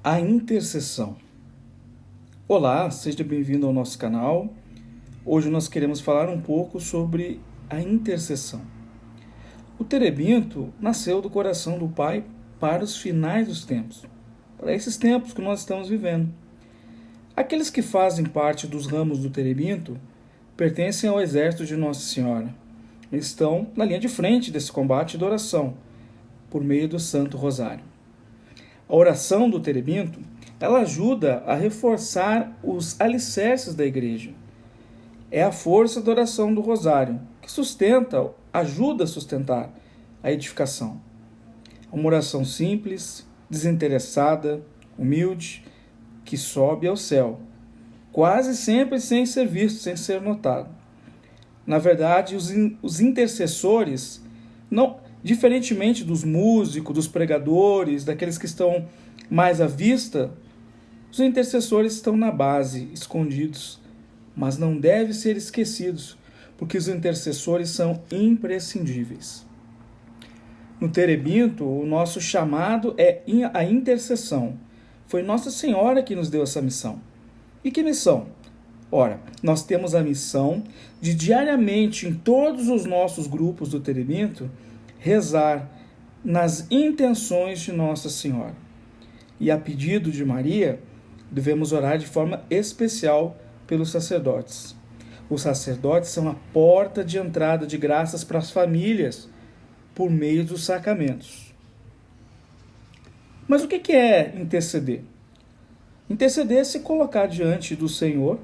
A intercessão. Olá, seja bem-vindo ao nosso canal. Hoje nós queremos falar um pouco sobre a intercessão. O terebinto nasceu do coração do Pai para os finais dos tempos, para esses tempos que nós estamos vivendo. Aqueles que fazem parte dos ramos do terebinto pertencem ao exército de Nossa Senhora. Eles estão na linha de frente desse combate de oração, por meio do Santo Rosário. A oração do terebinto, ela ajuda a reforçar os alicerces da igreja. É a força da oração do rosário, que ajuda a sustentar a edificação. Uma oração simples, desinteressada, humilde, que sobe ao céu, quase sempre sem ser visto, sem ser notado. Na verdade, os intercessores, diferentemente dos músicos, dos pregadores, daqueles que estão mais à vista, os intercessores estão na base, escondidos, mas não devem ser esquecidos, porque os intercessores são imprescindíveis. No terebinto, o nosso chamado é a intercessão. Foi Nossa Senhora que nos deu essa missão. E que missão? Ora, nós temos a missão de diariamente, em todos os nossos grupos do terebinto, rezar nas intenções de Nossa Senhora. E a pedido de Maria, devemos orar de forma especial pelos sacerdotes. Os sacerdotes são a porta de entrada de graças para as famílias por meio dos sacramentos. Mas o que é interceder? Interceder é se colocar diante do Senhor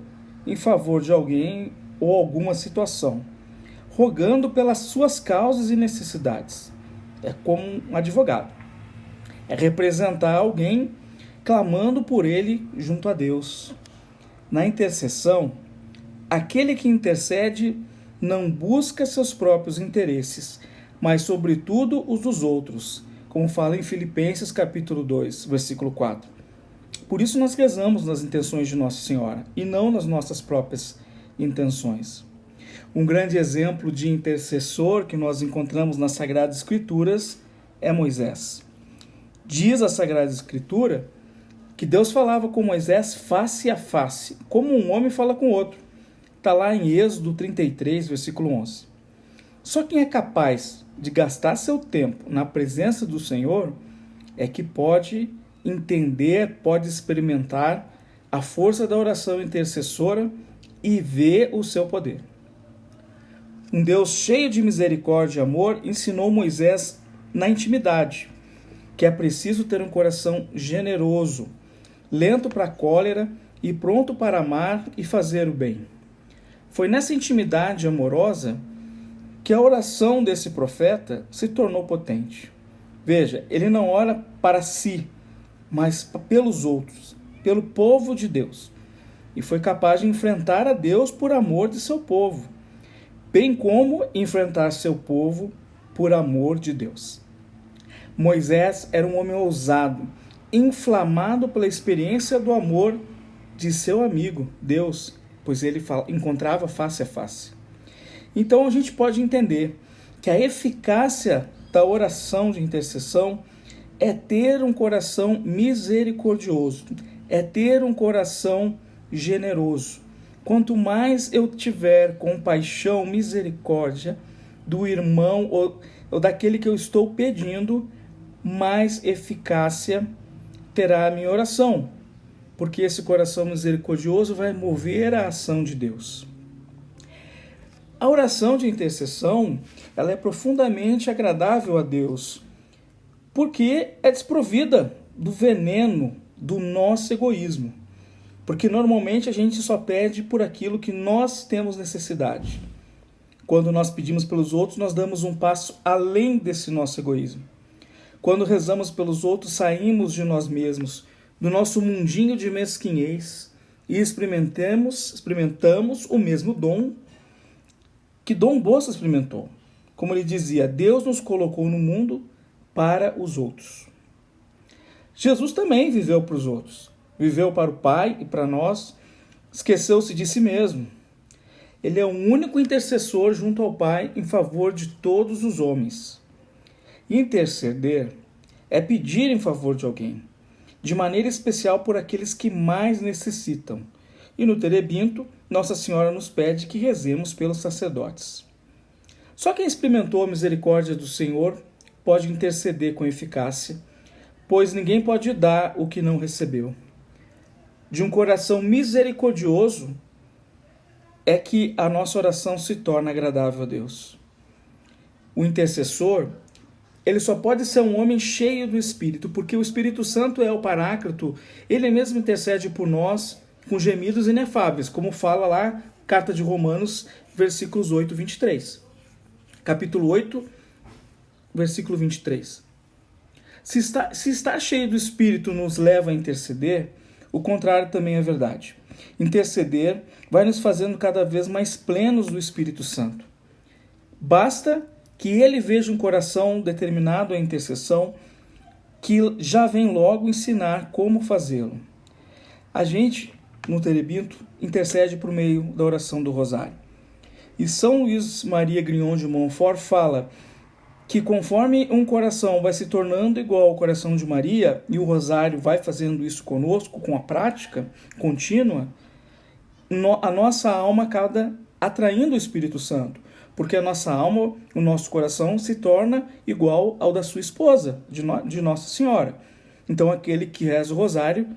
em favor de alguém ou alguma situação, rogando pelas suas causas e necessidades. É como um advogado. É representar alguém clamando por ele junto a Deus. Na intercessão, aquele que intercede não busca seus próprios interesses, mas sobretudo os dos outros, como fala em Filipenses capítulo 2, versículo 4. Por isso nós rezamos nas intenções de Nossa Senhora e não nas nossas próprias intenções. Um grande exemplo de intercessor que nós encontramos nas Sagradas Escrituras é Moisés. Diz a Sagrada Escritura que Deus falava com Moisés face a face, como um homem fala com outro. Está lá em Êxodo 33, versículo 11. Só quem é capaz de gastar seu tempo na presença do Senhor é que pode entender, pode experimentar a força da oração intercessora e ver o seu poder. Um Deus cheio de misericórdia e amor ensinou Moisés na intimidade que é preciso ter um coração generoso, lento para a cólera e pronto para amar e fazer o bem. Foi nessa intimidade amorosa que a oração desse profeta se tornou potente. Veja, ele não ora para si, mas pelos outros, pelo povo de Deus. E foi capaz de enfrentar a Deus por amor de seu povo, bem como enfrentar seu povo por amor de Deus. Moisés era um homem ousado, inflamado pela experiência do amor de seu amigo, Deus, pois ele encontrava face a face. Então a gente pode entender que a eficácia da oração de intercessão é ter um coração misericordioso, é ter um coração generoso. Quanto mais eu tiver compaixão, misericórdia do irmão ou daquele que eu estou pedindo, mais eficácia terá a minha oração, porque esse coração misericordioso vai mover a ação de Deus. A oração de intercessão, ela é profundamente agradável a Deus, porque é desprovida do veneno do nosso egoísmo. Porque normalmente a gente só pede por aquilo que nós temos necessidade. Quando nós pedimos pelos outros, nós damos um passo além desse nosso egoísmo. Quando rezamos pelos outros, saímos de nós mesmos, do nosso mundinho de mesquinhez e experimentamos o mesmo dom que Dom Bosco experimentou. Como ele dizia, Deus nos colocou no mundo para os outros. Jesus também viveu para os outros. Viveu para o Pai e para nós, esqueceu-se de si mesmo. Ele é o único intercessor junto ao Pai em favor de todos os homens. Interceder é pedir em favor de alguém. de maneira especial por aqueles que mais necessitam. E no Terebinto, Nossa Senhora nos pede que rezemos pelos sacerdotes. Só quem experimentou a misericórdia do Senhor pode interceder com eficácia, pois ninguém pode dar o que não recebeu. De um coração misericordioso é que a nossa oração se torna agradável a Deus. O intercessor, ele só pode ser um homem cheio do Espírito, porque o Espírito Santo é o Paráclito, ele mesmo intercede por nós com gemidos inefáveis, como fala lá, carta de Romanos, versículos 8 e 23. Capítulo 8, versículo 23. Se estar cheio do Espírito nos leva a interceder, o contrário também é verdade. Interceder vai nos fazendo cada vez mais plenos do Espírito Santo. Basta que ele veja um coração determinado à intercessão, que já vem logo ensinar como fazê-lo. A gente, no Terebinto, intercede por meio da oração do Rosário. E São Luís Maria Grignon de Montfort fala que conforme um coração vai se tornando igual ao coração de Maria, e o Rosário vai fazendo isso conosco, com a prática contínua, a nossa alma acaba atraindo o Espírito Santo, porque a nossa alma, o nosso coração se torna igual ao da sua esposa, de Nossa Senhora. Então aquele que reza o Rosário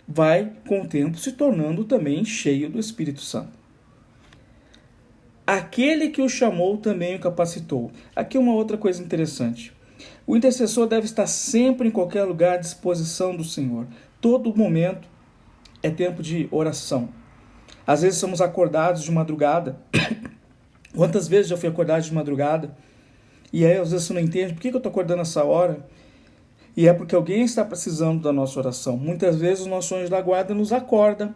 vai, com o tempo, se tornando também cheio do Espírito Santo. Aquele que o chamou também o capacitou. Aqui uma outra coisa interessante. O intercessor deve estar sempre em qualquer lugar à disposição do Senhor. Todo momento é tempo de oração. Às vezes somos acordados de madrugada. Quantas vezes já fui acordado de madrugada? E aí às vezes você não entende por que eu estou acordando essa hora. E é porque alguém está precisando da nossa oração. Muitas vezes o nosso anjo da guarda nos acorda.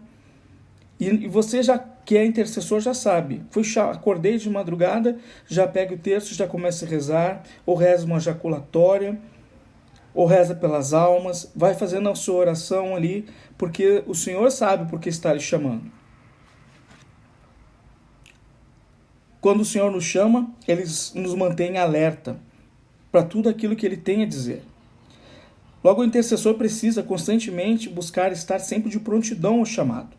E você já que é intercessor já sabe. Acordei de madrugada, já pega o texto, já começa a rezar, ou reza uma jaculatória, ou reza pelas almas, vai fazendo a sua oração ali, porque o Senhor sabe por que está lhe chamando. Quando o Senhor nos chama, Ele nos mantém alerta para tudo aquilo que Ele tem a dizer. Logo, o intercessor precisa constantemente buscar estar sempre de prontidão ao chamado,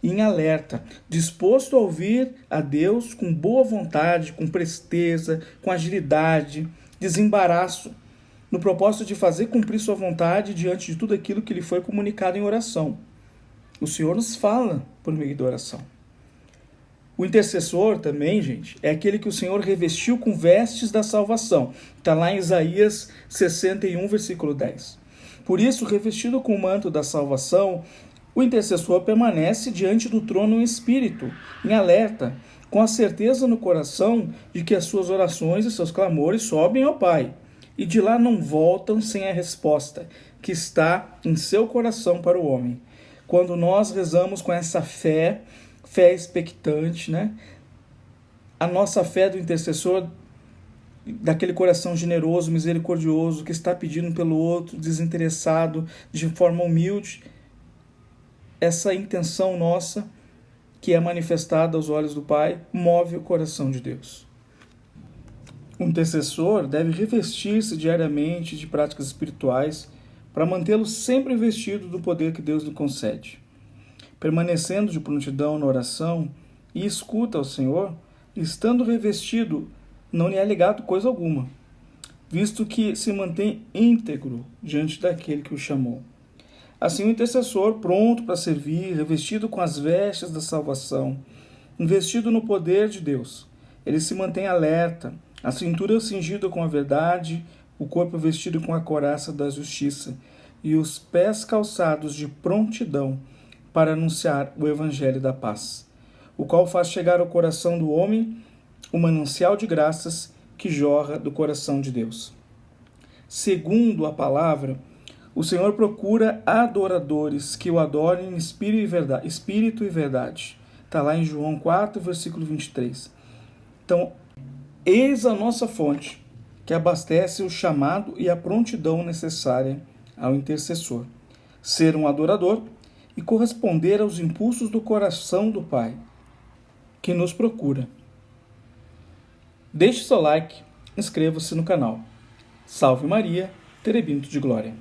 em alerta, disposto a ouvir a Deus com boa vontade, com presteza, com agilidade, desembaraço, no propósito de fazer cumprir sua vontade diante de tudo aquilo que lhe foi comunicado em oração. O Senhor nos fala por meio da oração. O intercessor também, gente, é aquele que o Senhor revestiu com vestes da salvação. Está lá em Isaías 61, versículo 10. Por isso, revestido com o manto da salvação, o intercessor permanece diante do trono em espírito, em alerta, com a certeza no coração de que as suas orações e seus clamores sobem ao Pai, e de lá não voltam sem a resposta que está em seu coração para o homem. Quando nós rezamos com essa fé expectante, né? A nossa fé do intercessor, daquele coração generoso, misericordioso, que está pedindo pelo outro, desinteressado, de forma humilde, essa intenção nossa, que é manifestada aos olhos do Pai, move o coração de Deus. O intercessor deve revestir-se diariamente de práticas espirituais para mantê-lo sempre investido do poder que Deus lhe concede. Permanecendo de prontidão na oração e escuta ao Senhor, estando revestido, não lhe é legado coisa alguma, visto que se mantém íntegro diante daquele que o chamou. Assim, o intercessor, pronto para servir, revestido com as vestes da salvação, investido no poder de Deus, ele se mantém alerta, a cintura cingida com a verdade, o corpo vestido com a couraça da justiça e os pés calçados de prontidão para anunciar o evangelho da paz, o qual faz chegar ao coração do homem o manancial de graças que jorra do coração de Deus. Segundo a palavra, o Senhor procura adoradores que o adorem em espírito e verdade. Está lá em João 4, versículo 23. Então, eis a nossa fonte, que abastece o chamado e a prontidão necessária ao intercessor. Ser um adorador e corresponder aos impulsos do coração do Pai, que nos procura. Deixe seu like, inscreva-se no canal. Salve Maria, Terebinto de Glória.